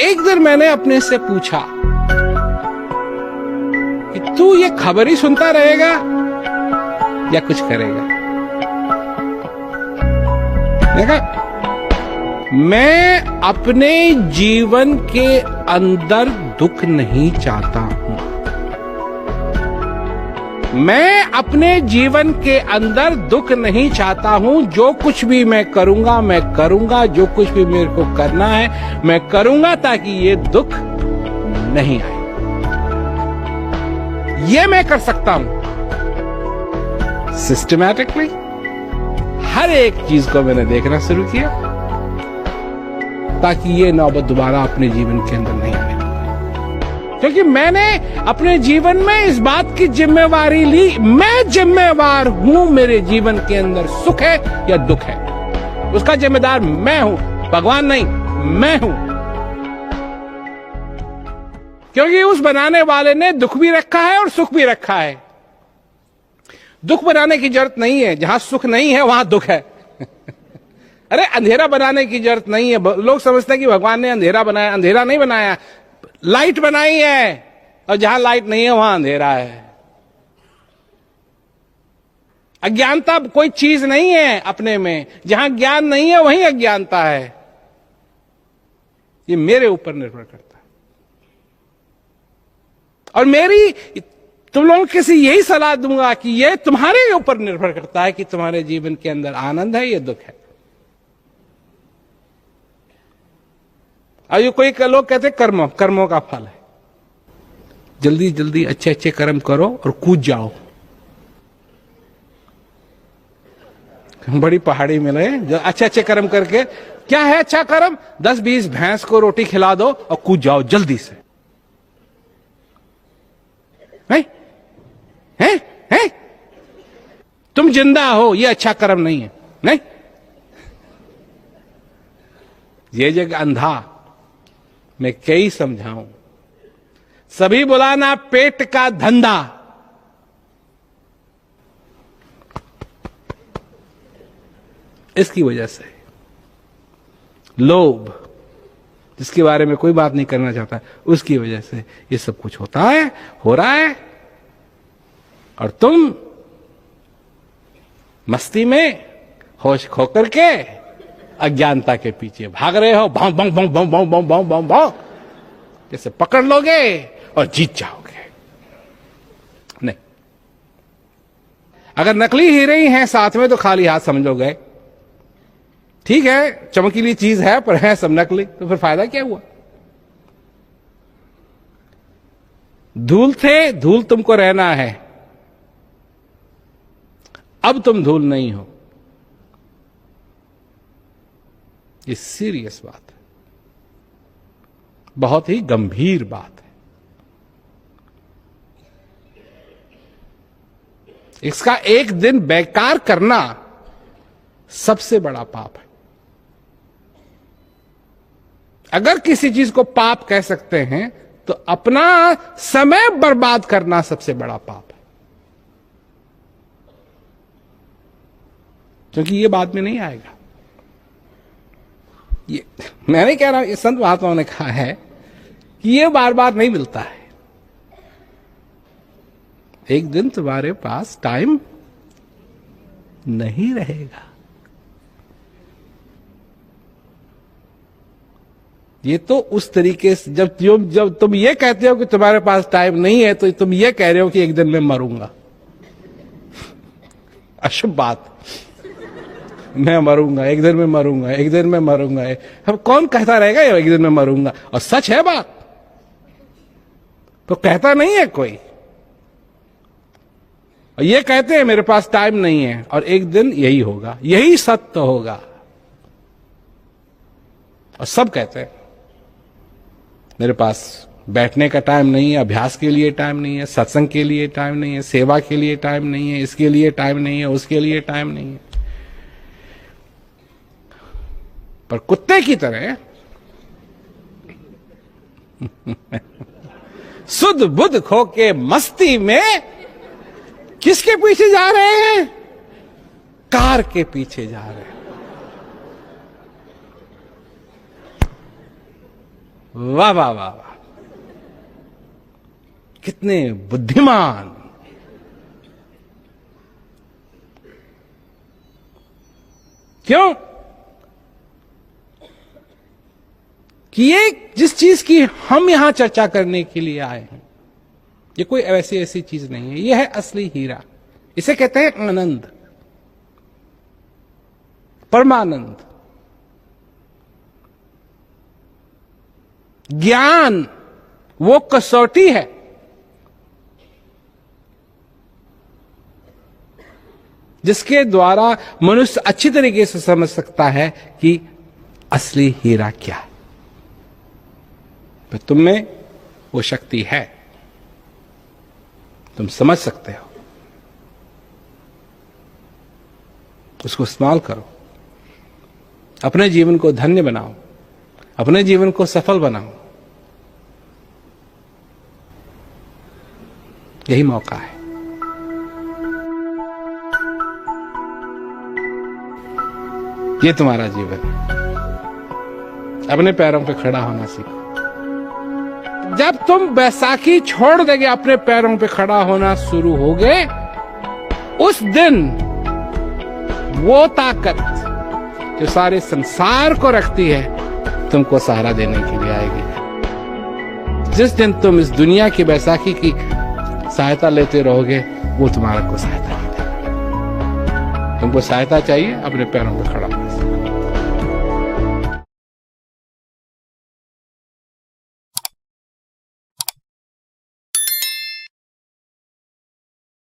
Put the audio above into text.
एक दिन मैंने अपने से पूछा कि तू ये खबर ही सुनता रहेगा या कुछ करेगा। देखा, मैं अपने जीवन के अंदर दुख नहीं चाहता हूं। मैं अपने जीवन के अंदर दुख नहीं चाहता हूं। जो कुछ भी मैं करूंगा, जो कुछ भी मेरे को करना है मैं करूंगा, ताकि ये दुख नहीं आए। ये मैं कर सकता हूं। सिस्टमैटिकली हर एक चीज को मैंने देखना शुरू किया, ताकि ये नौबत दोबारा अपने जीवन के अंदर नहीं आए। क्योंकि मैंने अपने जीवन में इस बात की जिम्मेवारी ली, मैं जिम्मेवार हूं मेरे जीवन के अंदर सुख है या दुख है, उसका जिम्मेदार मैं हूं, भगवान नहीं, मैं हूं। क्योंकि उस बनाने वाले ने दुख भी रखा है और सुख भी रखा है। दुख बनाने की जरूरत नहीं है, जहां सुख नहीं है वहां दुख है। अरे अंधेरा बनाने की जरूरत नहीं है। लोग समझते हैं कि भगवान ने अंधेरा बनाया, अंधेरा नहीं बनाया, लाइट बनाई है, और जहां लाइट नहीं है वहां अंधेरा है। अज्ञानता कोई चीज नहीं है अपने में, जहां ज्ञान नहीं है वहीं अज्ञानता है। ये मेरे ऊपर निर्भर करता है। और मेरी तुम लोगों को किसी यही सलाह दूंगा कि ये तुम्हारे ऊपर निर्भर करता है कि तुम्हारे जीवन के अंदर आनंद है या दुख है। और ये कोई लोग कहते कर्मों का फल है। जल्दी जल्दी अच्छे अच्छे कर्म करो और कूद जाओ। बड़ी पहाड़ी मिले जो अच्छे अच्छे कर्म करके, क्या है अच्छा कर्म? 10-20 भैंस को रोटी खिला दो और कूद जाओ जल्दी से। हैं? तुम जिंदा हो, ये अच्छा कर्म नहीं है। नहीं, ये जग अंधा मैं कई समझाऊं। सभी बुलाना पेट का धंधा। इसकी वजह से लोभ, जिसके बारे में कोई बात नहीं करना चाहता, उसकी वजह से ये सब कुछ होता है, हो रहा है। और तुम मस्ती में होश खो करके अज्ञानता के पीछे भाग रहे हो। भाव भाव भाव भाव भाव भाव भाव भाव भाव, जैसे पकड़ लोगे और जीत जाओगे। नहीं, अगर नकली हीरे हैं साथ में तो खाली हाथ समझो गए। ठीक है, चमकीली चीज है पर है सब नकली, तो फिर फायदा क्या हुआ? धूल थे, धूल तुमको रहना है। अब तुम धूल नहीं हो। ये सीरियस बात है, बहुत ही गंभीर बात है। इसका एक दिन बेकार करना सबसे बड़ा पाप है। अगर किसी चीज को पाप कह सकते हैं तो अपना समय बर्बाद करना सबसे बड़ा पाप है। क्योंकि ये बाद में नहीं आएगा। ये मैं नहीं कह रहा हूं, ये संत महात्माओं ने कहा है कि ये बार बार नहीं मिलता है। एक दिन तुम्हारे पास टाइम नहीं रहेगा। ये तो उस तरीके से जब तुम ये कहते हो कि तुम्हारे पास टाइम नहीं है, तो तुम ये कह रहे हो कि एक दिन मैं मरूंगा। अशुभ बात, मैं मरूंगा, एक दिन में मरूंगा, एक दिन में मरूंगा। अब कौन कहता रहेगा एक दिन में मरूंगा? और सच है बात तो कहता नहीं है कोई। और ये कहते हैं मेरे पास टाइम नहीं है, और एक दिन यही होगा, यही सत्य होगा। और सब कहते हैं मेरे पास बैठने का टाइम नहीं है, अभ्यास के लिए टाइम नहीं है, सत्संग के लिए टाइम नहीं है, सेवा के लिए टाइम नहीं है, इसके लिए टाइम नहीं है, उसके लिए टाइम नहीं है। पर कुत्ते की तरह सुध बुध खो के मस्ती में किसके पीछे जा रहे हैं? कार के पीछे जा रहे हैं। वाह वाह वाह वाह, कितने बुद्धिमान। क्यों कि ये जिस चीज की हम यहां चर्चा करने के लिए आए हैं, ये कोई ऐसी चीज नहीं है, ये है असली हीरा। इसे कहते हैं आनंद, परमानंद। ज्ञान वो कसौटी है जिसके द्वारा मनुष्य अच्छी तरीके से समझ सकता है कि असली हीरा क्या है। तो तुम में वो शक्ति है, तुम समझ सकते हो, उसको इस्तेमाल करो, अपने जीवन को धन्य बनाओ, अपने जीवन को सफल बनाओ। यही मौका है। ये तुम्हारा जीवन है, अपने पैरों पे खड़ा होना सीखो। जब तुम बैसाखी छोड़ देगे, अपने पैरों पे खड़ा होना शुरू होगे, उस दिन वो ताकत जो सारे संसार को रखती है तुमको सहारा देने के लिए आएगी। जिस दिन तुम इस दुनिया की बैसाखी की सहायता लेते रहोगे, वो तुम्हारा को सहायता नहीं देगा। तुमको सहायता चाहिए, अपने पैरों पे खड़ा होना।